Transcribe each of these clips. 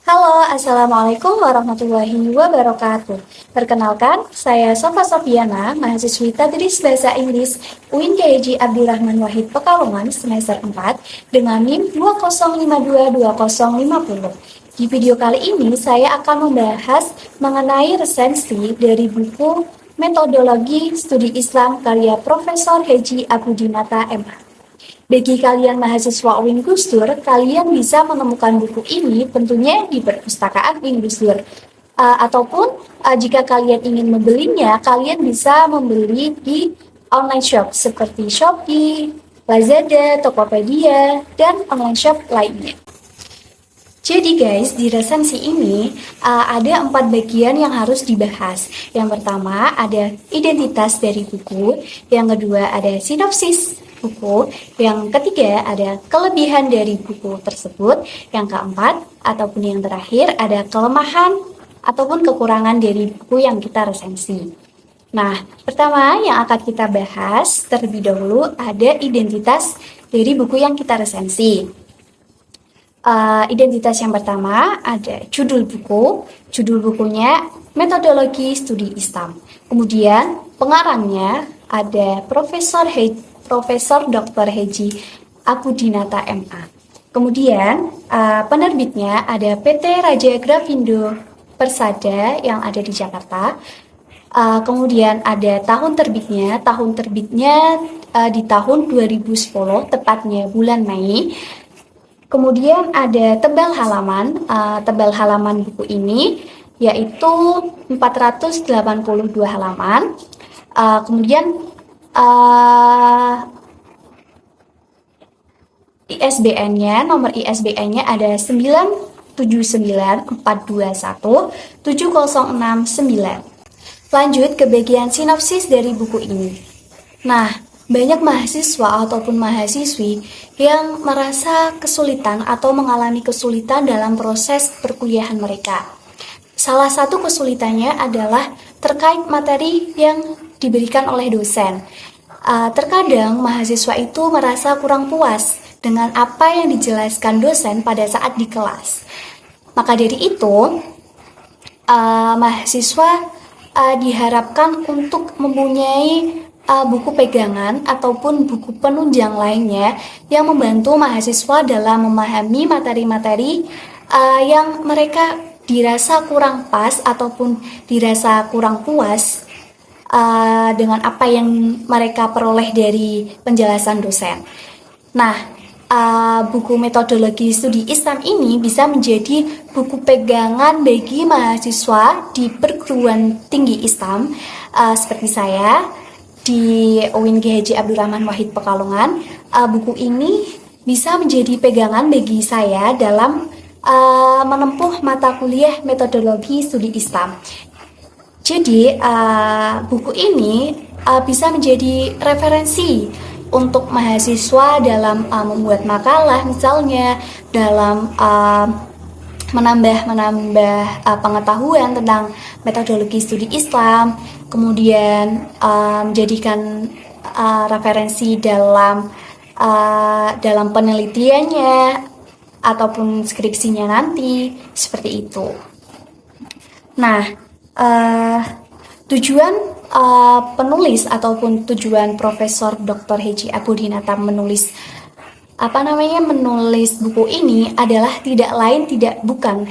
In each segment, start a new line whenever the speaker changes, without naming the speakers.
Halo, Assalamualaikum warahmatullahi wabarakatuh. Perkenalkan, saya Sofa Sofiana, mahasiswi Tadris Bahasa Inggris UIN K.H. Abdurrahman Wahid Pekalongan semester 4 dengan NIM 20522050. Di video kali ini, saya akan membahas mengenai resensi dari buku Metodologi Studi Islam karya Profesor Heji Abudinata MH. Bagi kalian mahasiswa UIN Gusdur, kalian bisa menemukan buku ini tentunya di perpustakaan UIN Gusdur. Ataupun jika kalian ingin membelinya, kalian bisa membeli di online shop seperti Shopee, Lazada, Tokopedia, dan online shop lainnya. Jadi guys, di resensi ini ada 4 bagian yang harus dibahas. Yang pertama ada identitas dari buku, yang kedua ada sinopsis buku, yang ketiga ada kelebihan dari buku tersebut, yang keempat ataupun yang terakhir ada kelemahan ataupun kekurangan dari buku yang kita resensi. Nah, pertama yang akan kita bahas terlebih dahulu ada identitas dari buku yang kita resensi. Identitas yang pertama ada judul buku. Judul bukunya Metodologi Studi Islam. Kemudian pengarangnya ada Profesor Dr. Heji Abudinata MA. Kemudian penerbitnya ada PT Raja Grafindo Persada yang ada di Jakarta. Kemudian ada tahun terbitnya di tahun 2010, tepatnya bulan Mei. Kemudian ada tebal halaman buku ini yaitu 482 halaman. Kemudian nomor ISBN-nya ada 97942170669. Lanjut ke bagian sinopsis dari buku ini. Nah, banyak mahasiswa ataupun mahasiswi yang merasa kesulitan atau mengalami kesulitan dalam proses perkuliahan mereka. Salah satu kesulitannya adalah terkait materi yang diberikan oleh dosen. Terkadang mahasiswa itu merasa kurang puas dengan apa yang dijelaskan dosen pada saat di kelas. Maka dari itu, mahasiswa diharapkan untuk mempunyai buku pegangan ataupun buku penunjang lainnya yang membantu mahasiswa dalam memahami materi-materi yang mereka dirasa kurang pas ataupun dirasa kurang puas dengan apa yang mereka peroleh dari penjelasan dosen. Nah, buku Metodologi Studi Islam ini bisa menjadi buku pegangan bagi mahasiswa di perguruan tinggi Islam seperti saya di UIN K.H. Abdurrahman Wahid Pekalongan. Buku ini bisa menjadi pegangan bagi saya dalam menempuh mata kuliah Metodologi Studi Islam. Jadi, buku ini bisa menjadi referensi untuk mahasiswa dalam membuat makalah, misalnya dalam menambah pengetahuan tentang metodologi studi Islam, kemudian menjadikan referensi dalam penelitiannya ataupun skripsinya nanti, seperti itu. Nah, tujuan penulis ataupun tujuan Profesor Dr. Heji Abudinata menulis buku ini adalah bukan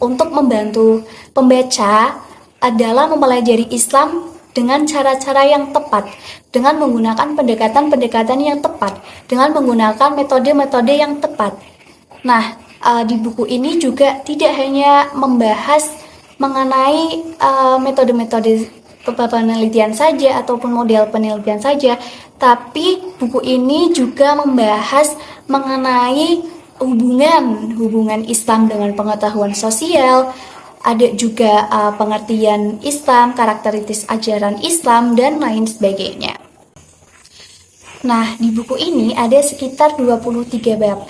untuk membantu pembaca adalah mempelajari Islam dengan cara-cara yang tepat, dengan menggunakan pendekatan-pendekatan yang tepat, dengan menggunakan metode-metode yang tepat. Nah, di buku ini juga tidak hanya membahas mengenai metode-metode penelitian saja ataupun model penelitian saja, tapi buku ini juga membahas mengenai hubungan Islam dengan pengetahuan sosial, ada juga pengertian Islam, karakteristik ajaran Islam, dan lain sebagainya. Nah, di buku ini ada sekitar 23 bab,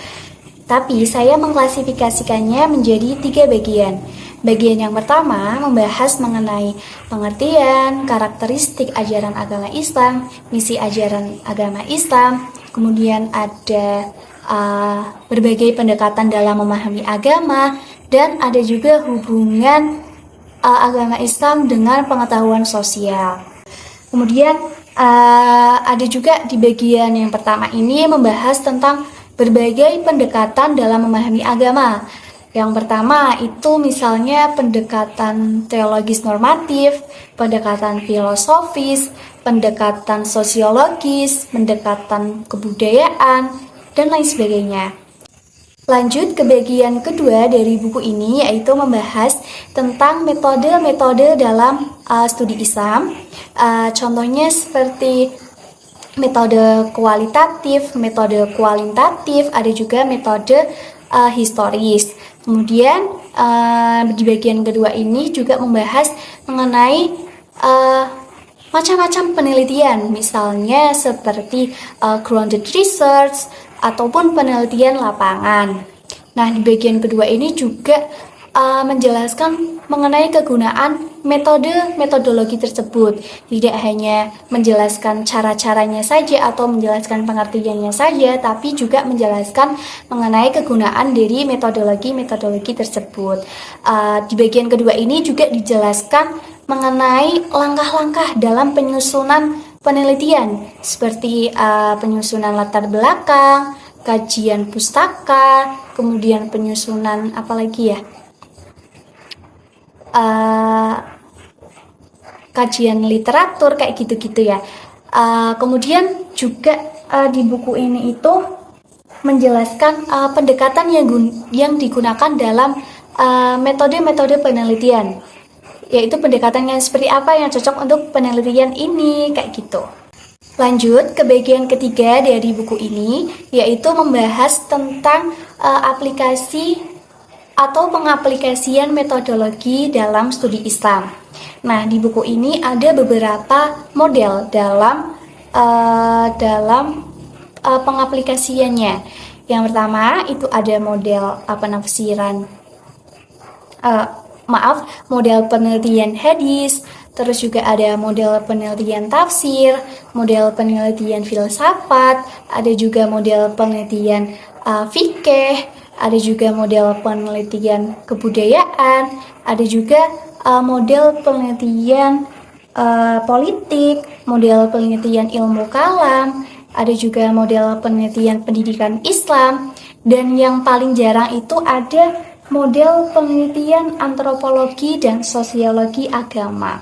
tapi saya mengklasifikasikannya menjadi 3 bagian. Bagian yang pertama membahas mengenai pengertian, karakteristik ajaran agama Islam, misi ajaran agama Islam, kemudian ada berbagai pendekatan dalam memahami agama, dan ada juga hubungan agama Islam dengan pengetahuan sosial. Kemudian ada juga di bagian yang pertama ini membahas tentang berbagai pendekatan dalam memahami agama. Yang pertama itu misalnya pendekatan teologis normatif, pendekatan filosofis, pendekatan sosiologis, pendekatan kebudayaan, dan lain sebagainya. Lanjut ke bagian kedua dari buku ini, yaitu membahas tentang metode-metode dalam studi Islam. Contohnya seperti metode kualitatif, metode kualitatif, ada juga metode historis. Kemudian di bagian kedua ini juga membahas mengenai macam-macam penelitian, misalnya seperti grounded research ataupun penelitian lapangan. Nah, di bagian kedua ini juga menjelaskan mengenai kegunaan metodologi tersebut. Tidak hanya menjelaskan cara-caranya saja atau menjelaskan pengertiannya saja, tapi juga menjelaskan mengenai kegunaan dari metodologi tersebut. Di bagian kedua ini juga dijelaskan mengenai langkah-langkah dalam penyusunan penelitian, seperti penyusunan latar belakang, kajian pustaka, kemudian penyusunan apalagi ya? Kajian literatur kayak gitu-gitu ya. Kemudian juga di buku ini itu menjelaskan pendekatan yang digunakan dalam metode-metode penelitian, yaitu pendekatan yang seperti apa yang cocok untuk penelitian ini kayak gitu. Lanjut ke bagian ketiga dari buku ini, yaitu membahas tentang aplikasi atau pengaplikasian metodologi dalam studi Islam. Nah, di buku ini ada beberapa model dalam pengaplikasiannya. Yang pertama itu ada model model penelitian hadis, terus juga ada model penelitian tafsir, model penelitian filsafat, ada juga model penelitian fikih, ada juga model penelitian kebudayaan, ada juga model penelitian politik, model penelitian ilmu kalam, ada juga model penelitian pendidikan Islam, dan yang paling jarang itu ada model penelitian antropologi dan sosiologi agama.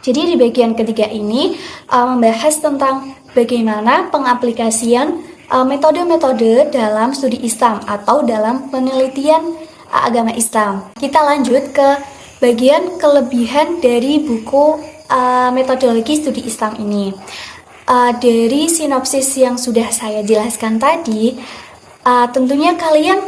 Jadi di bagian ketiga ini membahas tentang bagaimana pengaplikasian metode-metode dalam studi Islam atau dalam penelitian agama Islam. Kita lanjut ke bagian kelebihan dari buku metodologi studi Islam ini. Dari sinopsis yang sudah saya jelaskan tadi, tentunya kalian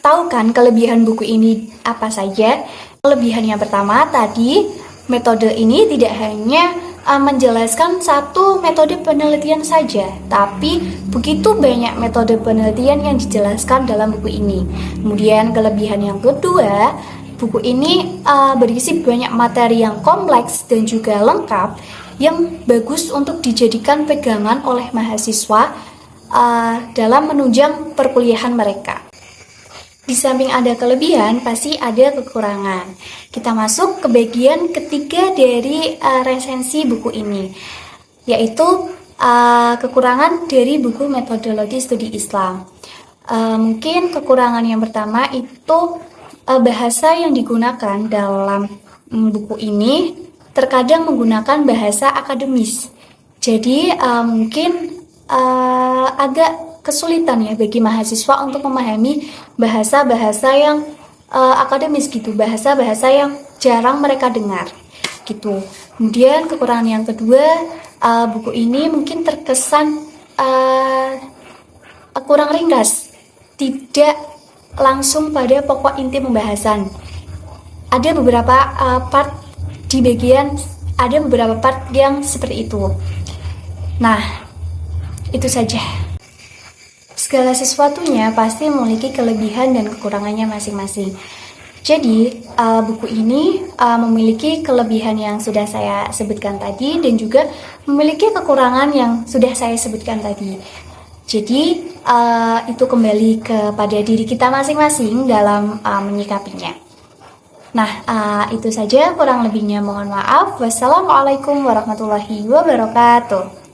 tahu kan kelebihan buku ini apa saja? Kelebihan yang pertama tadi, metode ini tidak hanya menjelaskan satu metode penelitian saja, tapi begitu banyak metode penelitian yang dijelaskan dalam buku ini. Kemudian kelebihan yang kedua, buku ini berisi banyak materi yang kompleks dan juga lengkap yang bagus untuk dijadikan pegangan oleh mahasiswa dalam menunjang perkuliahan mereka. Di samping ada kelebihan, pasti ada kekurangan. Kita masuk ke bagian ketiga dari resensi buku ini, yaitu kekurangan dari buku metodologi studi Islam. Mungkin kekurangan yang pertama itu bahasa yang digunakan dalam buku ini terkadang menggunakan bahasa akademis. Jadi mungkin agak kesulitan ya bagi mahasiswa untuk memahami bahasa-bahasa yang akademis gitu, bahasa-bahasa yang jarang mereka dengar gitu. Kemudian kekurangan yang kedua, buku ini mungkin terkesan kurang ringkas, tidak langsung pada pokok inti pembahasan. Ada beberapa part di bagian, ada beberapa part yang seperti itu. Nah, itu saja. Segala sesuatunya pasti memiliki kelebihan dan kekurangannya masing-masing. Jadi, buku ini memiliki kelebihan yang sudah saya sebutkan tadi dan juga memiliki kekurangan yang sudah saya sebutkan tadi. Jadi itu kembali kepada diri kita masing-masing dalam menyikapinya. Nah, itu saja, kurang lebihnya mohon maaf. Wassalamualaikum warahmatullahi wabarakatuh.